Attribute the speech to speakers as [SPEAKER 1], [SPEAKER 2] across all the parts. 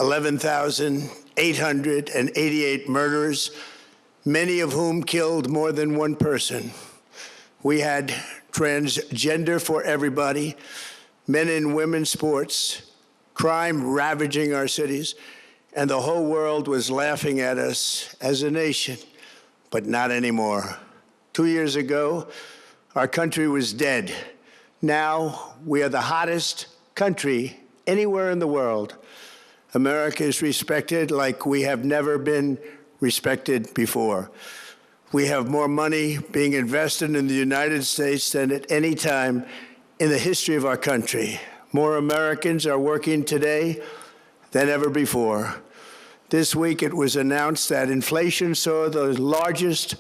[SPEAKER 1] 11,888 murders, many of whom killed more than one person. We had transgender for everybody, men and women sports, crime ravaging our cities, and the whole world was laughing at us as a nation, but not anymore. 2 years ago, our country was dead. Now we are the hottest country anywhere in the world. America is respected like we have never been respected before. We have more money being invested in the United States than at any time in the history of our country. More Americans are working today than ever before. This week it was announced that inflation saw the largest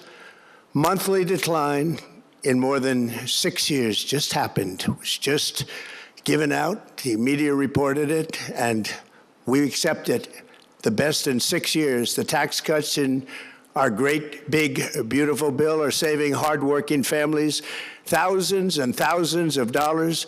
[SPEAKER 1] monthly decline in more than 6 years. Just happened. It was just given out. The media reported it, and we accept it. The best in 6 years. The tax cuts in our great, big, beautiful bill are saving hardworking families thousands and thousands of dollars,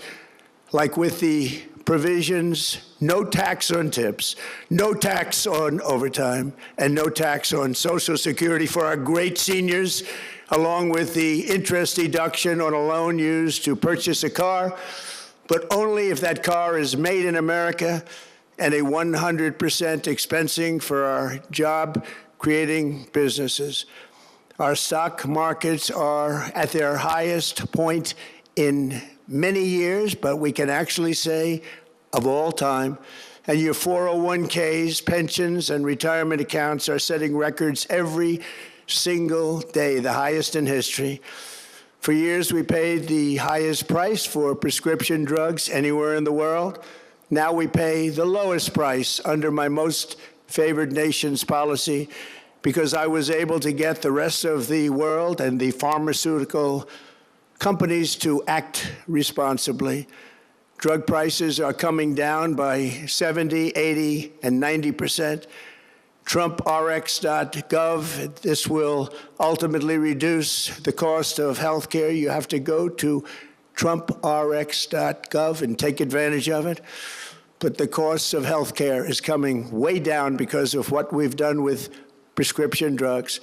[SPEAKER 1] like with the provisions, no tax on tips, no tax on overtime, and no tax on Social Security for our great seniors, along with the interest deduction on a loan used to purchase a car, but only if that car is made in America, and a 100% expensing for our job-creating businesses. Our stock markets are at their highest point in many years, but we can actually say of all time. And your 401ks, pensions, and retirement accounts are setting records every single day, the highest in history. For years, we paid the highest price for prescription drugs anywhere in the world. Now we pay the lowest price under my most favored nation's policy because I was able to get the rest of the world and the pharmaceutical companies to act responsibly. Drug prices are coming down by 70, 80, and 90%. TrumpRx.gov, this will ultimately reduce the cost of health care. You have to go to TrumpRx.gov and take advantage of it. But the cost of health care is coming way down because of what we've done with prescription drugs.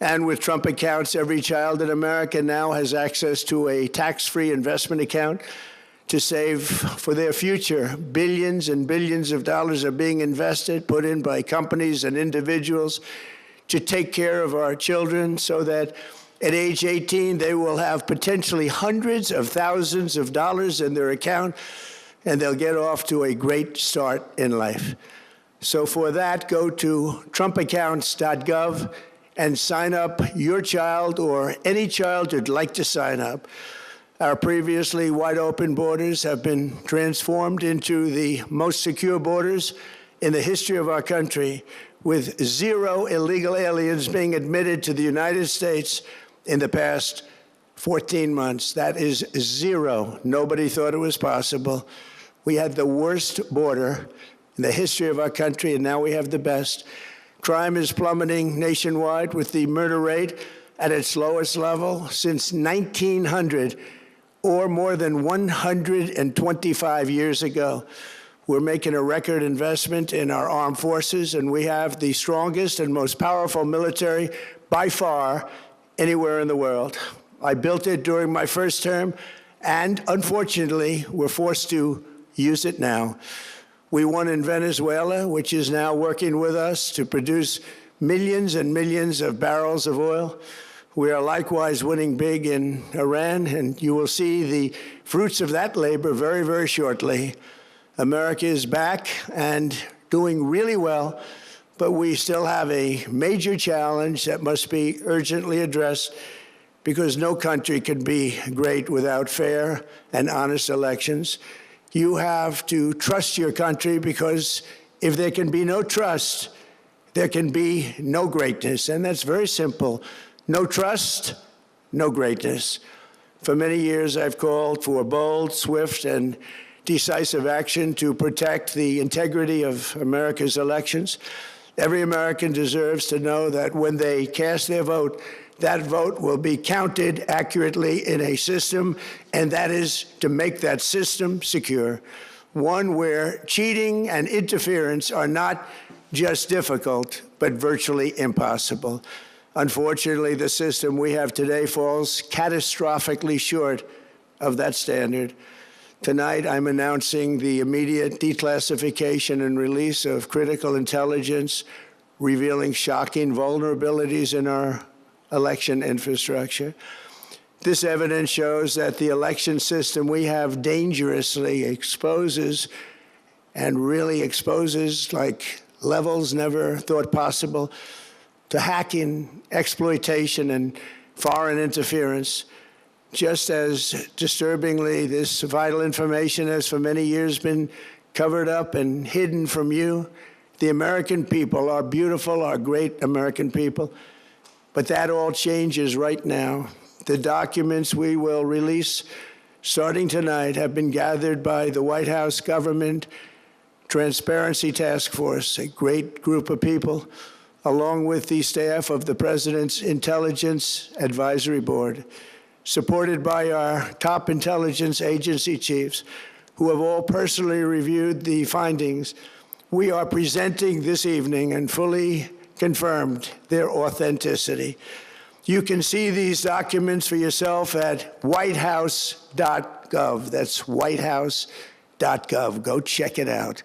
[SPEAKER 1] And with Trump accounts, every child in America now has access to a tax-free investment account to save for their future. Billions and billions of dollars are being invested, put in by companies and individuals to take care of our children so that at age 18, they will have potentially hundreds of thousands of dollars in their account, and they'll get off to a great start in life. So for that, go to TrumpAccounts.gov and sign up your child or any child who'd like to sign up. Our previously wide open borders have been transformed into the most secure borders in the history of our country, with 0 illegal aliens being admitted to the United States in the past 14 months. That is 0. Nobody thought it was possible. We had the worst border in the history of our country, and now we have the best. Crime is plummeting nationwide, with the murder rate at its lowest level since 1900, or more than 125 years ago. We're making a record investment in our armed forces, and we have the strongest and most powerful military by far anywhere in the world. I built it during my first term, and unfortunately, we're forced to use it now. We won in Venezuela, which is now working with us to produce millions and millions of barrels of oil. We are likewise winning big in Iran, and you will see the fruits of that labor very, very shortly. America is back and doing really well, but we still have a major challenge that must be urgently addressed, because no country can be great without fair and honest elections. You have to trust your country, because if there can be no trust, there can be no greatness. And that's very simple. No trust, no greatness. For many years, I've called for bold, swift, and decisive action to protect the integrity of America's elections. Every American deserves to know that when they cast their vote, that vote will be counted accurately in a system, and that is to make that system secure. one where cheating and interference are not just difficult, but virtually impossible. Unfortunately, the system we have today falls catastrophically short of that standard. Tonight, I'm announcing the immediate declassification and release of critical intelligence revealing shocking vulnerabilities in our election infrastructure. This evidence shows that the election system we have dangerously exposes like levels never thought possible to hacking, exploitation, and foreign interference. Just as disturbingly, this vital information has for many years been covered up and hidden from you, the American people, our beautiful, our great American people. But that all changes right now. The documents we will release starting tonight have been gathered by the White House Government Transparency Task Force, a great group of people, along with the staff of the President's Intelligence Advisory Board, supported by our top intelligence agency chiefs, who have all personally reviewed the findings. We are presenting this evening and fully confirmed their authenticity. You can see these documents for yourself at whitehouse.gov. That's whitehouse.gov. Go check it out.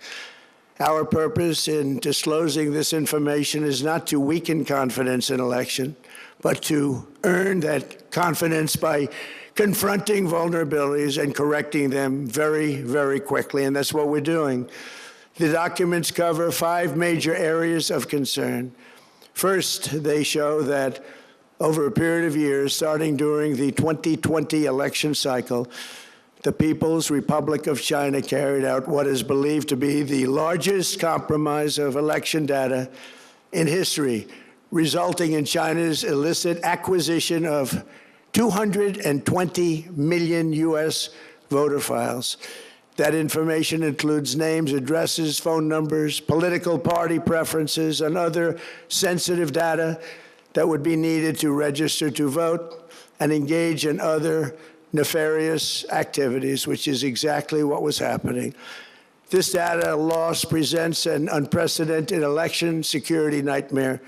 [SPEAKER 1] Our purpose in disclosing this information is not to weaken confidence in election, but to earn that confidence by confronting vulnerabilities and correcting them very, very quickly. And that's what we're doing. The documents cover 5 major areas of concern. First, they show that over a period of years, starting during the 2020 election cycle, the People's Republic of China carried out what is believed to be the largest compromise of election data in history, resulting in China's illicit acquisition of 220 million U.S. voter files. That information includes names, addresses, phone numbers, political party preferences, and other sensitive data that would be needed to register to vote and engage in other nefarious activities, which is exactly what was happening. This data loss presents an unprecedented election security nightmare.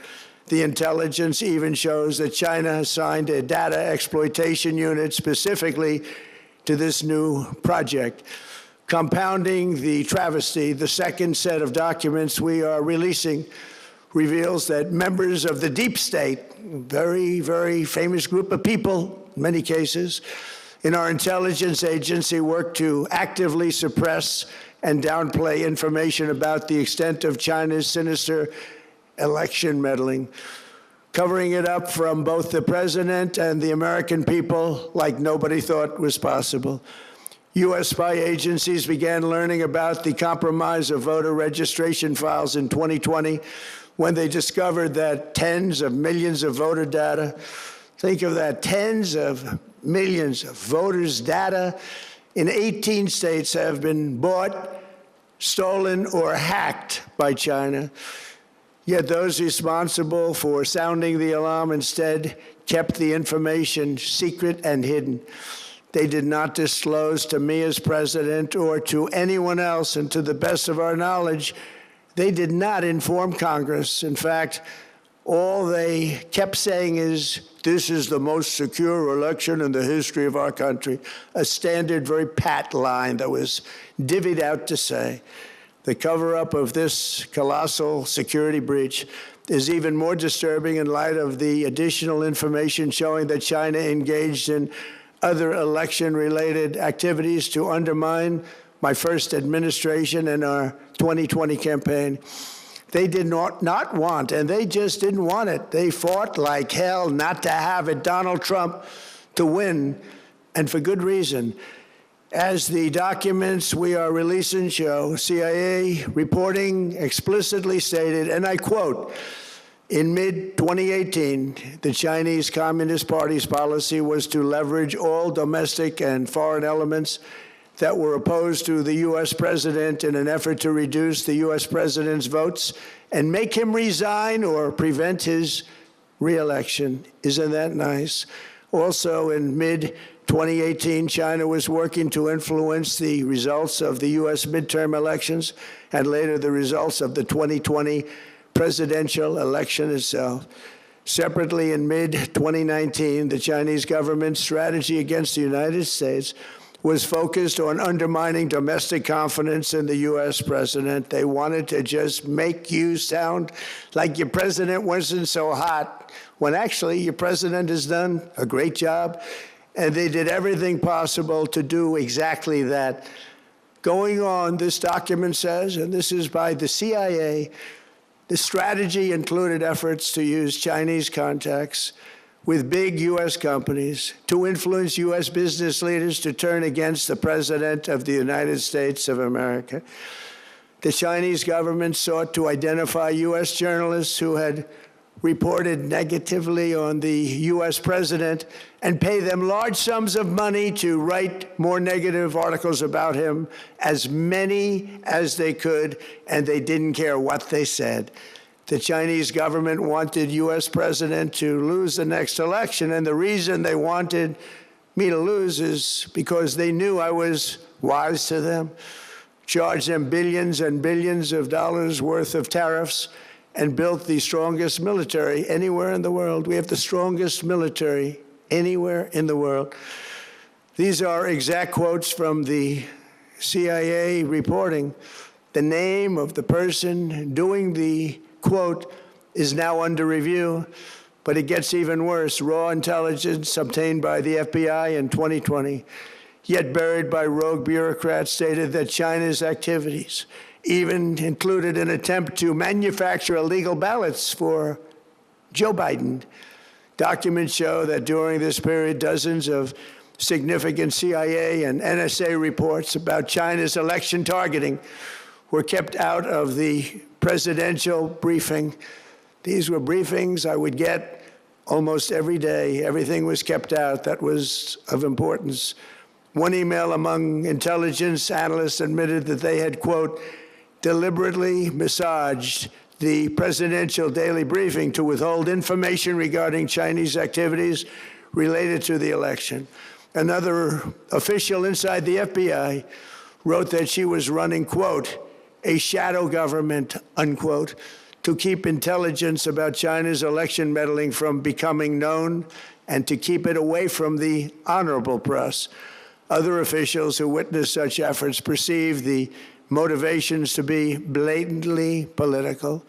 [SPEAKER 1] The intelligence even shows that China assigned a data exploitation unit specifically to this new project. Compounding the travesty, the second set of documents we are releasing reveals that members of the deep state, very, very famous group of people, in many cases, in our intelligence agency work to actively suppress and downplay information about the extent of China's sinister election meddling, covering it up from both the president and the American people like nobody thought was possible. U.S. spy agencies began learning about the compromise of voter registration files in 2020 when they discovered that tens of millions of voter data, think of that, tens of millions of voters' data in 18 states have been bought, stolen, or hacked by China. Yet those responsible for sounding the alarm instead kept the information secret and hidden. They did not disclose to me as president or to anyone else, and to the best of our knowledge, they did not inform Congress. In fact, all they kept saying is, this is the most secure election in the history of our country, a standard, very pat line that was divvied out to say. The cover-up of this colossal security breach is even more disturbing in light of the additional information showing that China engaged in other election-related activities to undermine my first administration and our 2020 campaign. They did not want, and they just didn't want it. They fought like hell not to have it, Donald Trump, to win, and for good reason. As the documents we are releasing show, CIA reporting explicitly stated, and I quote, in mid-2018, the Chinese Communist Party's policy was to leverage all domestic and foreign elements that were opposed to the U.S. president in an effort to reduce the U.S. president's votes and make him resign or prevent his re-election. Isn't that nice? Also, in mid 2018, China was working to influence the results of the U.S. midterm elections and later the results of the 2020 presidential election itself. Separately, in mid-2019, the Chinese government's strategy against the United States was focused on undermining domestic confidence in the U.S. president. They wanted to just make you sound like your president wasn't so hot, when actually your president has done a great job, and they did everything possible to do exactly that. Going on, this document says, and this is by the CIA, the strategy included efforts to use Chinese contacts with big U.S. companies to influence U.S. business leaders to turn against the President of the United States of America. The Chinese government sought to identify U.S. journalists who had reported negatively on the U.S. president and pay them large sums of money to write more negative articles about him, as many as they could, and they didn't care what they said. The Chinese government wanted U.S. president to lose the next election, and the reason they wanted me to lose is because they knew I was wise to them, charged them billions and billions of dollars worth of tariffs, and built the strongest military anywhere in the world. We have the strongest military anywhere in the world. These are exact quotes from the CIA reporting. The name of the person doing the quote is now under review, but it gets even worse. Raw intelligence obtained by the FBI in 2020, yet buried by rogue bureaucrats, stated that China's activities even included an attempt to manufacture illegal ballots for Joe Biden. Documents show that during this period, dozens of significant CIA and NSA reports about China's election targeting were kept out of the presidential briefing. These were briefings I would get almost every day. Everything was kept out that was of importance. One email among intelligence analysts admitted that they had, quote, deliberately massaged the presidential daily briefing to withhold information regarding Chinese activities related to the election. Another official inside the FBI wrote that she was running, quote, a shadow government, unquote, to keep intelligence about China's election meddling from becoming known and to keep it away from the honorable press. Other officials who witnessed such efforts perceived the motivations to be blatantly political.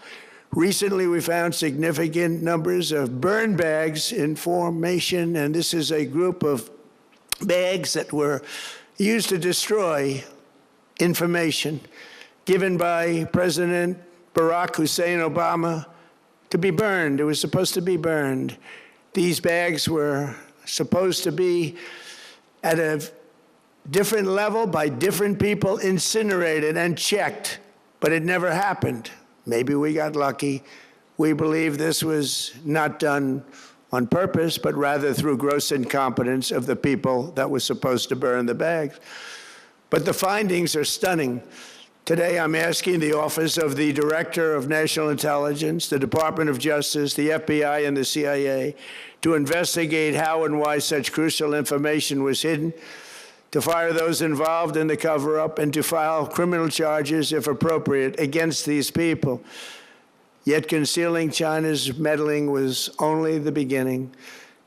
[SPEAKER 1] Recently, we found significant numbers of burn bags in formation, and this is a group of bags that were used to destroy information given by President Barack Hussein Obama to be burned. It was supposed to be burned. These bags were supposed to be at a different level by different people, incinerated and checked, but it never happened. Maybe we got lucky. We believe this was not done on purpose, but rather through gross incompetence of the people that was supposed to burn the bags. But the findings are stunning. Today, I'm asking the Office of the Director of National Intelligence, the Department of Justice, the FBI, and the CIA to investigate how and why such crucial information was hidden, to fire those involved in the cover-up, and to file criminal charges, if appropriate, against these people. Yet concealing China's meddling was only the beginning.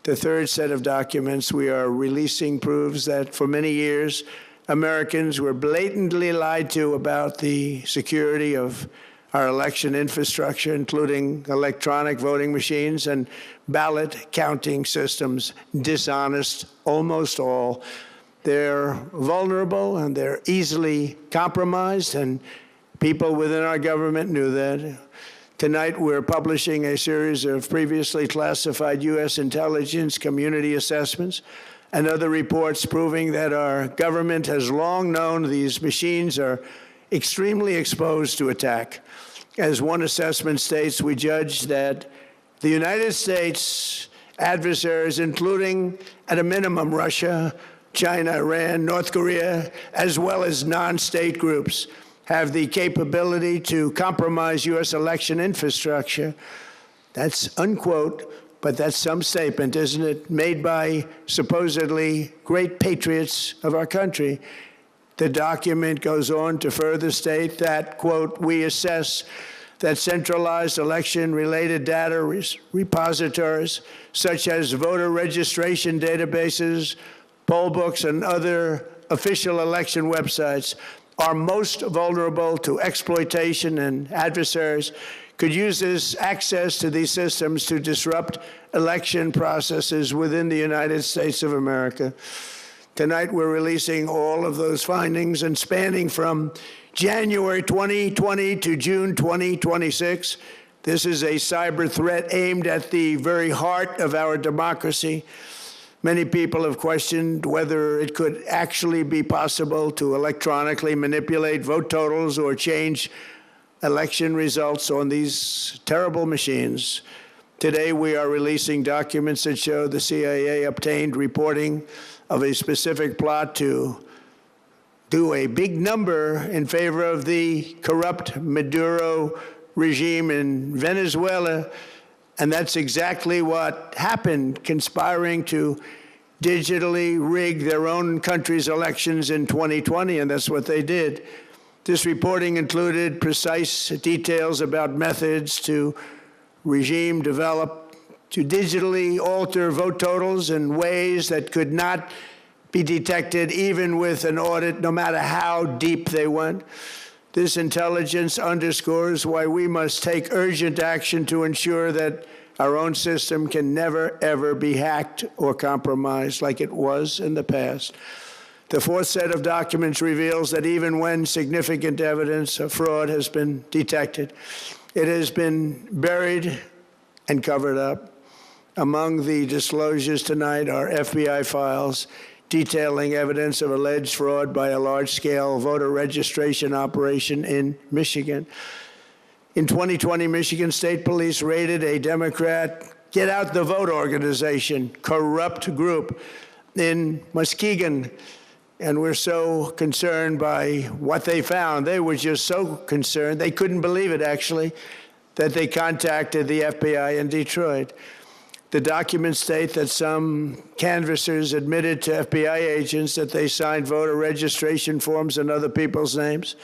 [SPEAKER 1] The third set of documents we are releasing proves that for many years, Americans were blatantly lied to about the security of our election infrastructure, including electronic voting machines and ballot counting systems. Dishonest, almost all. They're vulnerable and they're easily compromised, and people within our government knew that. Tonight, we're publishing a series of previously classified U.S. intelligence community assessments and other reports proving that our government has long known these machines are extremely exposed to attack. As one assessment states, we judge that the United States adversaries, including at a minimum Russia, China, Iran, North Korea, as well as non-state groups, have the capability to compromise U.S. election infrastructure. That's unquote, but that's some statement, isn't it? Made by supposedly great patriots of our country. The document goes on to further state that, quote, we assess that centralized election-related data repositories, such as voter registration databases, poll books, and other official election websites, are most vulnerable to exploitation, and adversaries could use this access to these systems to disrupt election processes within the United States of America. Tonight, we're releasing all of those findings, and spanning from January 2020 to June 2026. This is a cyber threat aimed at the very heart of our democracy. Many people have questioned whether it could actually be possible to electronically manipulate vote totals or change election results on these terrible machines. Today, we are releasing documents that show the CIA obtained reporting of a specific plot to do a big number in favor of the corrupt Maduro regime in Venezuela. And that's exactly what happened, conspiring to digitally rig their own country's elections in 2020, and that's what they did. This reporting included precise details about methods to regime develop to digitally alter vote totals in ways that could not be detected even with an audit, no matter how deep they went. This intelligence underscores why we must take urgent action to ensure that our own system can never, ever be hacked or compromised like it was in the past. The fourth set of documents reveals that even when significant evidence of fraud has been detected, it has been buried and covered up. Among the disclosures tonight are FBI files detailing evidence of alleged fraud by a large-scale voter registration operation in Michigan. In 2020, Michigan State Police raided a Democrat Get Out the Vote organization, corrupt group in Muskegon. And we're so concerned by what they found. They were just so concerned, they couldn't believe it, actually, that they contacted the FBI in Detroit. The documents state that some canvassers admitted to FBI agents that they signed voter registration forms in other people's names,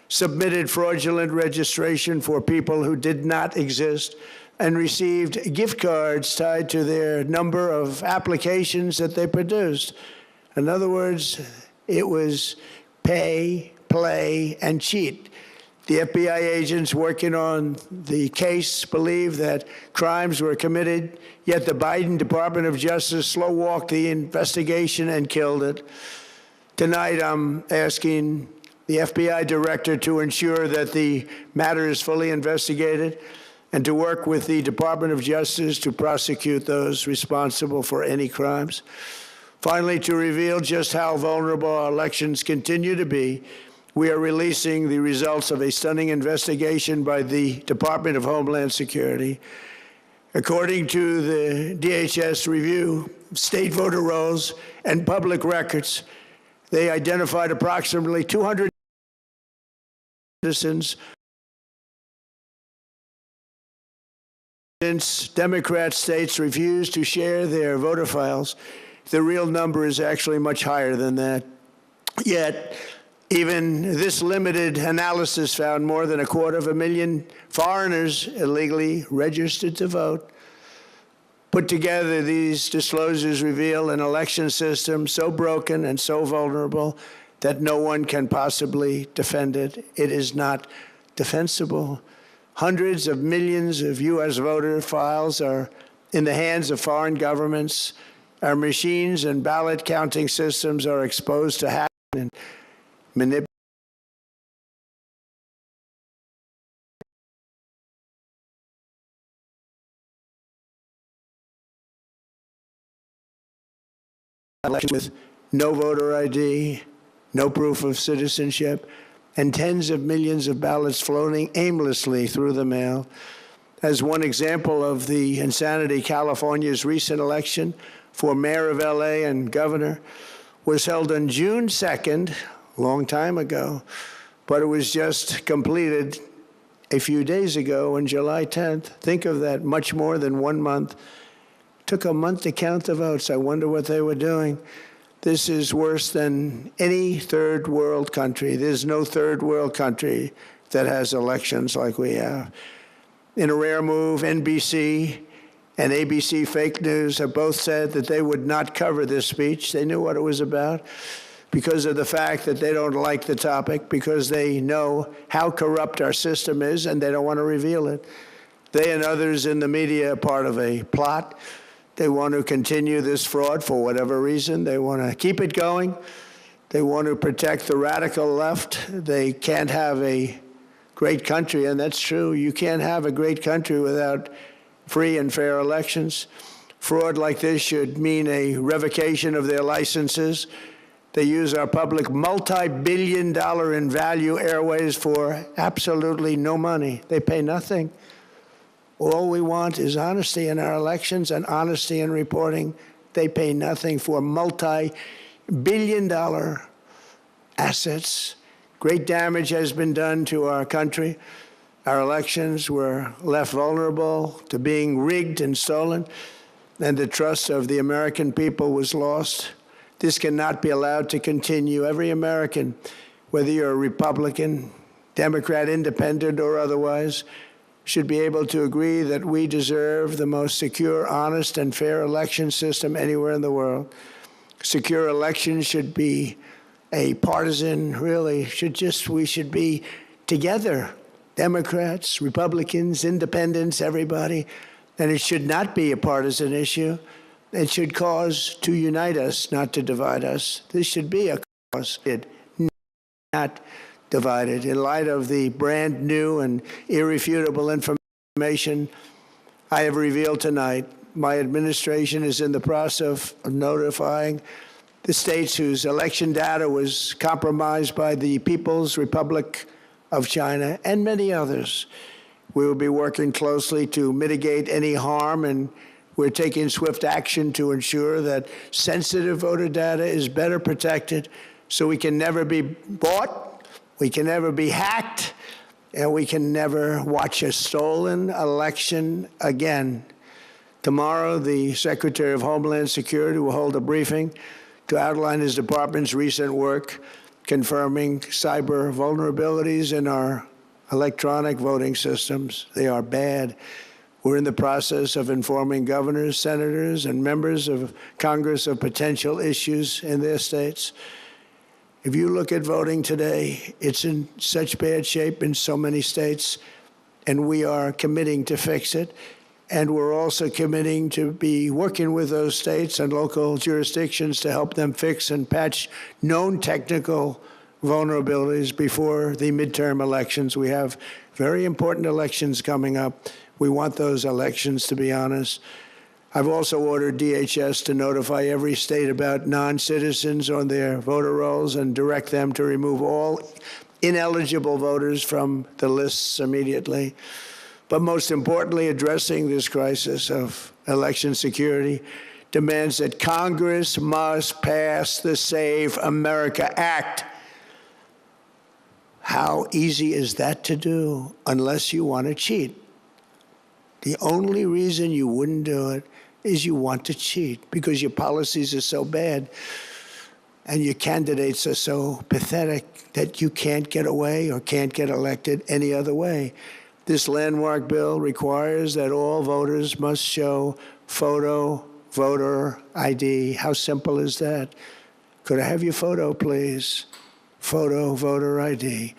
[SPEAKER 1] submitted fraudulent registration for people who did not exist, and received gift cards tied to their number of applications that they produced. In other words, it was pay, play, and cheat. The FBI agents working on the case believe that crimes were committed, yet the Biden Department of Justice slow-walked the investigation and killed it. Tonight, I'm asking the FBI director to ensure that the matter is fully investigated and to work with the Department of Justice to prosecute those responsible for any crimes. Finally, to reveal just how vulnerable our elections continue to be, we are releasing the results of a stunning investigation by the Department of Homeland Security. According to the DHS review of state voter rolls and public records, they identified approximately 200 citizens. Since Democrat states refuse to share their voter files, the real number is actually much higher than that. Yet, even this limited analysis found more than 250,000 foreigners illegally registered to vote. Put together, these disclosures reveal an election system so broken and so vulnerable that no one can possibly defend it. It is not defensible. Hundreds of millions of U.S. voter files are in the hands of foreign governments. Our machines and ballot counting systems are exposed to hacking and manipulation. With no voter ID, no proof of citizenship, and tens of millions of ballots floating aimlessly through the mail. As one example of the insanity, California's recent election for mayor of LA and governor was held on June 2nd, a long time ago, but it was just completed a few days ago on July 10th. Think of that, much more than 1 month Took a month to count the votes. I wonder what they were doing. This is worse than any third world country. There's no third world country that has elections like we have. In a rare move, NBC and ABC Fake News have both said that they would not cover this speech. They knew what it was about because of the fact that they don't like the topic, because they know how corrupt our system is and they don't want to reveal it. They and others in the media are part of a plot. They want to continue this fraud for whatever reason. They want to keep it going. They want to protect the radical left. They can't have a great country, and that's true. You can't have a great country without free and fair elections. Fraud like this should mean a revocation of their licenses. They use our public multi-billion-dollar in value airways for absolutely no money. They pay nothing. All we want is honesty in our elections and honesty in reporting. They pay nothing for multi-billion-dollar assets. Great damage has been done to our country. Our elections were left vulnerable to being rigged and stolen, and the trust of the American people was lost. This cannot be allowed to continue. Every American, whether you're a Republican, Democrat, Independent, or otherwise, should be able to agree that we deserve the most secure, honest, and fair election system anywhere in the world. Secure elections should be a partisan, we should be together, Democrats, Republicans, Independents, everybody, and it should not be a partisan issue. It should cause to unite us, not to divide us. This should be a cause, not divided. In light of the brand new and irrefutable information I have revealed tonight, my administration is in the process of notifying the states whose election data was compromised by the People's Republic of China and many others. We will be working closely to mitigate any harm, and we're taking swift action to ensure that sensitive voter data is better protected so we can never be bought, we can never be hacked, and we can never watch a stolen election again. Tomorrow, the Secretary of Homeland Security will hold a briefing to outline his department's recent work confirming cyber vulnerabilities in our electronic voting systems. They are bad. We're in the process of informing governors, senators, and members of Congress of potential issues in their states. If you look at voting today, it's in such bad shape in so many states, and we are committing to fix it. And we're also committing to be working with those states and local jurisdictions to help them fix and patch known technical vulnerabilities before the midterm elections. We have very important elections coming up. We want those elections to be honest. I've also ordered DHS to notify every state about non-citizens on their voter rolls and direct them to remove all ineligible voters from the lists immediately. But most importantly, addressing this crisis of election security demands that Congress must pass the Save America Act. How easy is that to do unless you want to cheat? The only reason you wouldn't do it is you want to cheat because your policies are so bad and your candidates are so pathetic that you can't get away or can't get elected any other way. This landmark bill requires that all voters must show photo voter ID. How simple is that? Could I have your photo, please? Photo voter ID.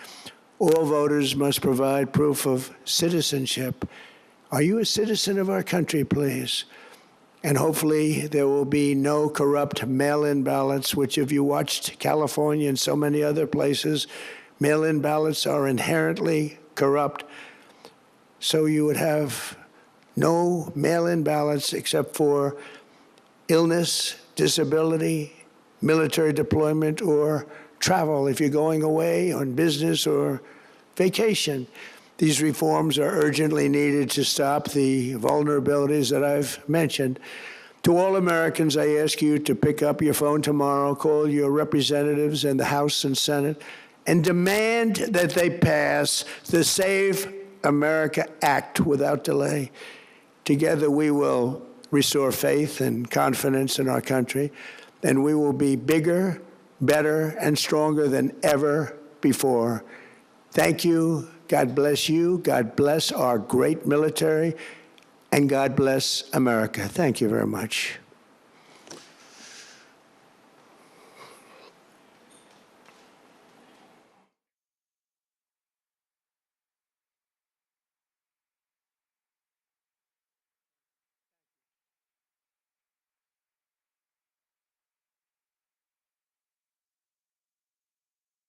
[SPEAKER 1] All voters must provide proof of citizenship. Are you a citizen of our country, please? And hopefully there will be no corrupt mail-in ballots, which if you watched California and so many other places, mail-in ballots are inherently corrupt. So you would have no mail-in ballots except for illness, disability, military deployment, or travel if you're going away on business or vacation. These reforms are urgently needed to stop the vulnerabilities that I've mentioned. To all Americans, I ask you to pick up your phone tomorrow, call your representatives in the House and Senate, and demand that they pass the Save America Act without delay. Together we will restore faith and confidence in our country, and we will be bigger, better, and stronger than ever before. Thank you. God bless you. God bless our great military. And God bless America. Thank you very much.